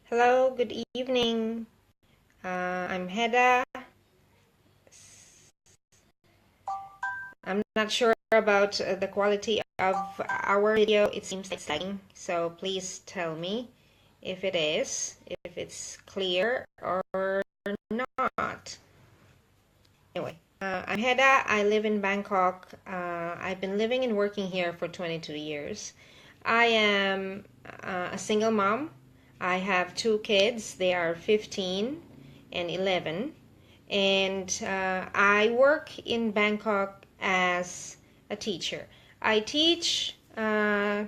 Hello, good evening. I'm Heda. I'm not sure about the quality of our video. It seems like it's lagging, so please tell me if it is, if it's clear or not. Anyway, I'm Heda. I live in Bangkok. I've been living and working here for 22 years. I am a single mom. I have two kids. They are 15 and 11. And I work in Bangkok as a teacher. I teach a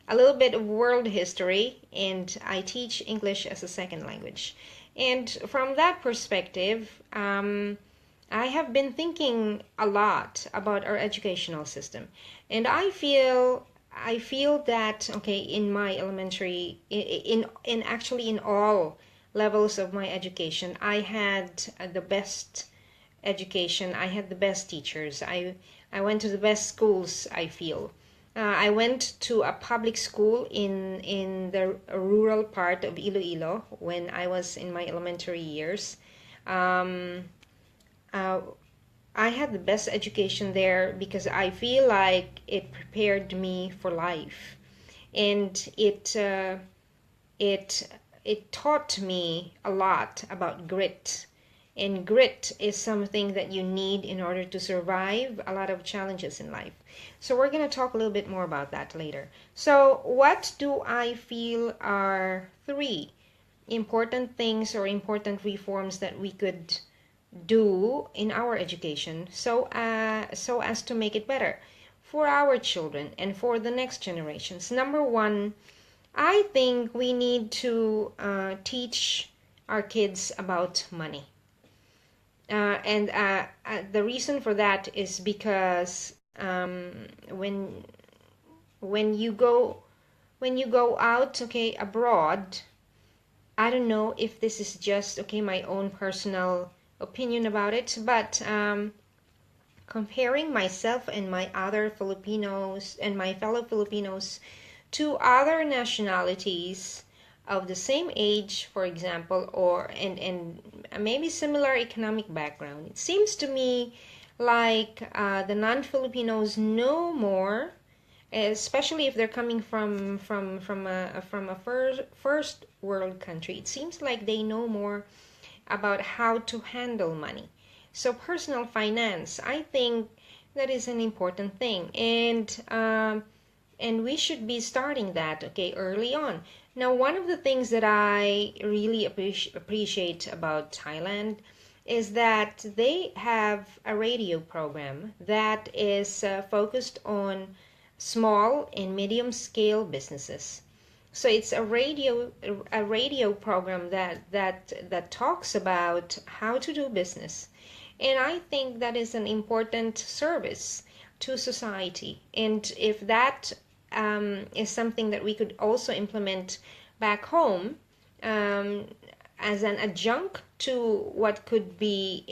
little bit of world history, and I teach English as a second language. And from that perspective, I have been thinking a lot about our educational system, and I feel that okay, in my elementary, in actually in all levels of my education, I had the best education. I had the best teachers. I went to the best schools, I feel. I went to a public school in the rural part of Iloilo when I was in my elementary years. Um, uh, I had the best education there because I feel like it prepared me for life, and it it taught me a lot about grit. And grit is something that you need in order to survive a lot of challenges in life. So we're going to talk a little bit more about that later. So what do I feel are three important things or important reforms that we could do in our education so as to make it better for our children and for the next generations? Number one, I think we need to teach our kids about money. And the reason for that is because when you go out, okay, abroad, I don't know if this is just okay my own personal opinion about it, but comparing myself and my other Filipinos and my fellow Filipinos to other nationalities of the same age, for example, or and maybe similar economic background, it seems to me like the non-Filipinos know more, especially if they're coming from a first world country. It seems like they know more about how to handle money. So personal finance, I think that is an important thing, and we should be starting that okay early on. Now, one of the things that I really appreciate about Thailand is that they have a radio program that is focused on small and medium scale businesses. So it's a radio program that talks about how to do business. And I think that is an important service to society. And if that is something that we could also implement back home, um, as an adjunct to what could be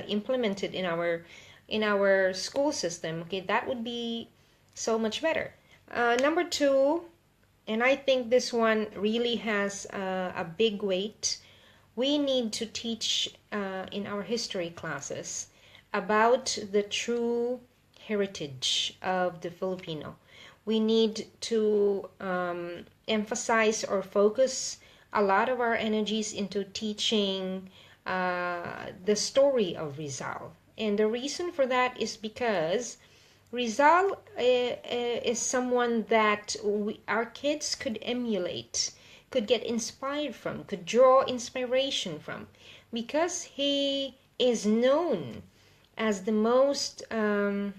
implemented in our school system, okay, that would be so much better. Number two, and I think this one really has a big weight. We need to teach in our history classes about the true heritage of the Filipino. We need to emphasize or focus a lot of our energies into teaching the story of Rizal. And the reason for that is because Rizal is someone that our kids could emulate, could get inspired from, could draw inspiration from, because he is known as the most, as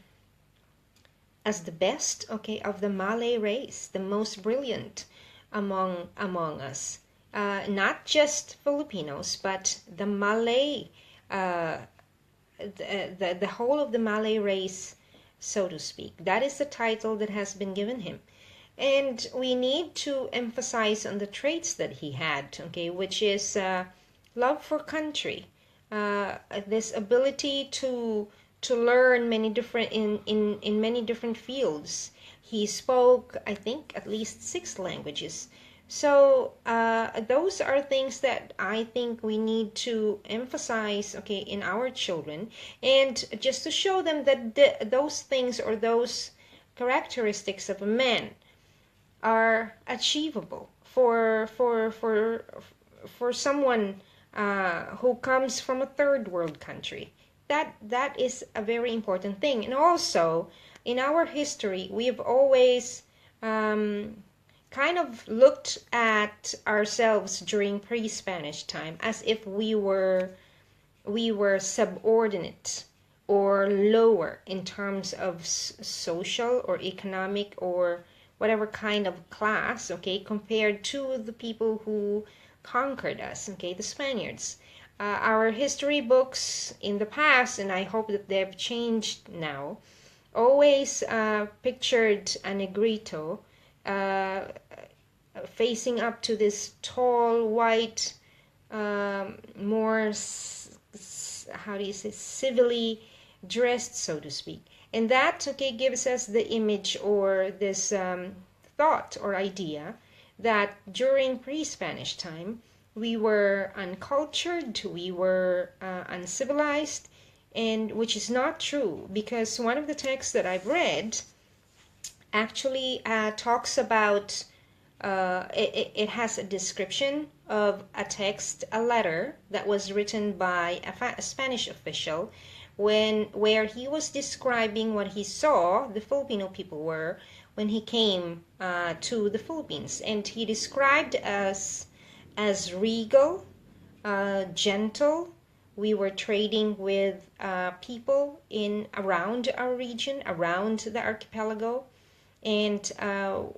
the best, okay, of the Malay race, the most brilliant among us. Not just Filipinos, but the Malay, uh, the whole of the Malay race, so to speak. That is the title that has been given him. And we need to emphasize on the traits that he had, okay, which is love for country, this ability to learn many different in many different fields. He spoke, I think, at least 6 languages. So those are things that I think we need to emphasize, okay, in our children, and just to show them that those things or those characteristics of a man are achievable for someone who comes from a third world country. That is a very important thing. And also, in our history, we have always kind of looked at ourselves during pre-Spanish time as if we were subordinate or lower in terms of social or economic or whatever kind of class, okay, compared to the people who conquered us, okay, the Spaniards. Our history books in the past, and I hope that they've changed now, always pictured a Negrito uh, facing up to this tall, white, more, how do you say, civilly dressed, so to speak. And that, okay, gives us the image or this thought or idea that during pre-Spanish time, we were uncultured, we were uncivilized, and which is not true, because one of the texts that I've read actually talks about it has a description of a text, a letter that was written by a Spanish official where he was describing what he saw the Filipino people were when he came to the Philippines, and he described us as regal, gentle. We were trading with people in around our region, around the archipelago, and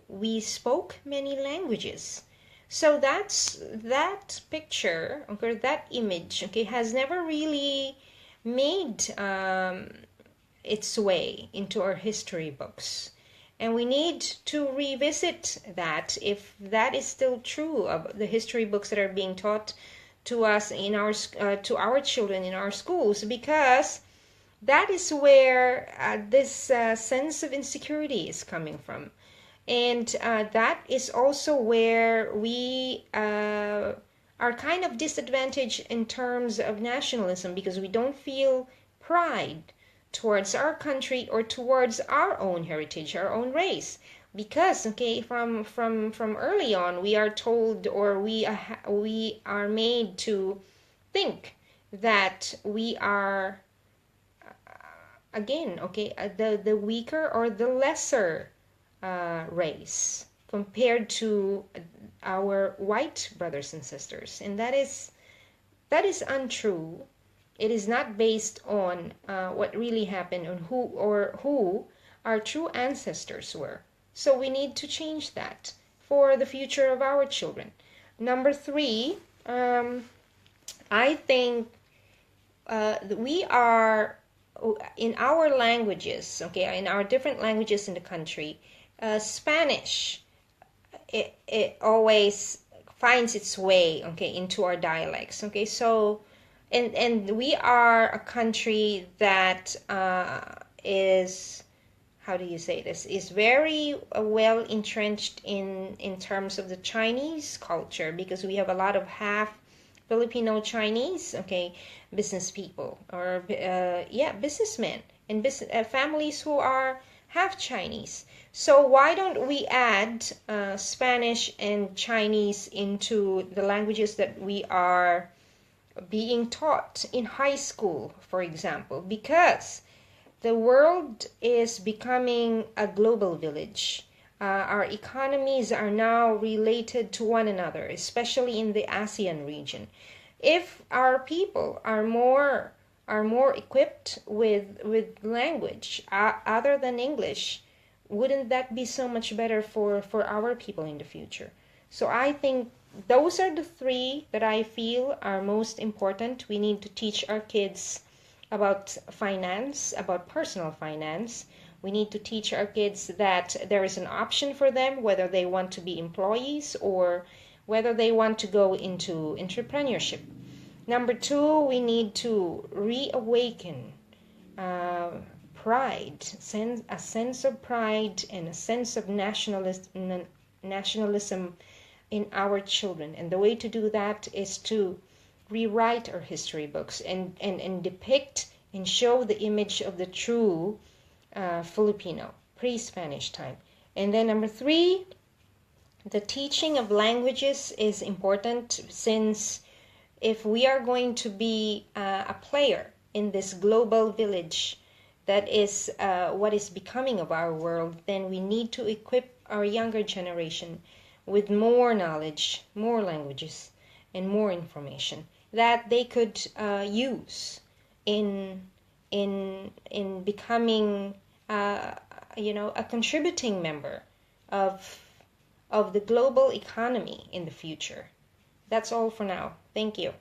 we spoke many languages. So that picture, okay, that image, okay, has never really made its way into our history books. And we need to revisit that if that is still true of the history books that are being taught to us in our to our children in our schools, because that is where this sense of insecurity is coming from. And that is also where we are kind of disadvantaged in terms of nationalism, because we don't feel pride towards our country or towards our own heritage, our own race. Because, okay, from early on, we are told, or we are made to think that we are, again, okay, the weaker or the lesser race compared to our white brothers and sisters, and that is untrue. It is not based on what really happened, on who our true ancestors were. So we need to change that for the future of our children. Number three, I think we are in our languages, okay, in our different languages in the country, Spanish, it always finds its way, okay, into our dialects, okay. So and we are a country that is, how do you say this, is very well entrenched in terms of the Chinese culture, because we have a lot of half Filipino Chinese, okay, business people, or businessmen, and families who are half Chinese. So why don't we add Spanish and Chinese into the languages that we are being taught in high school, for example? Because the world is becoming a global village. Our economies are now related to one another, especially in the ASEAN region. If our people are more equipped with language other than English, wouldn't that be so much better for our people in the future? So I think those are the three that I feel are most important. We need to teach our kids about finance, about personal finance. We need to teach our kids that there is an option for them, whether they want to be employees or whether they want to go into entrepreneurship. Number two, we need to reawaken pride, a sense of pride and a sense of nationalism in our children. And the way to do that is to rewrite our history books and depict and show the image of the true Filipino, pre-Spanish time. And then number 3, the teaching of languages is important, since if we are going to be a player in this global village that is what is becoming of our world, then we need to equip our younger generation with more knowledge, more languages, and more information that they could use in becoming a contributing member of the global economy in the future. That's all for now. Thank you.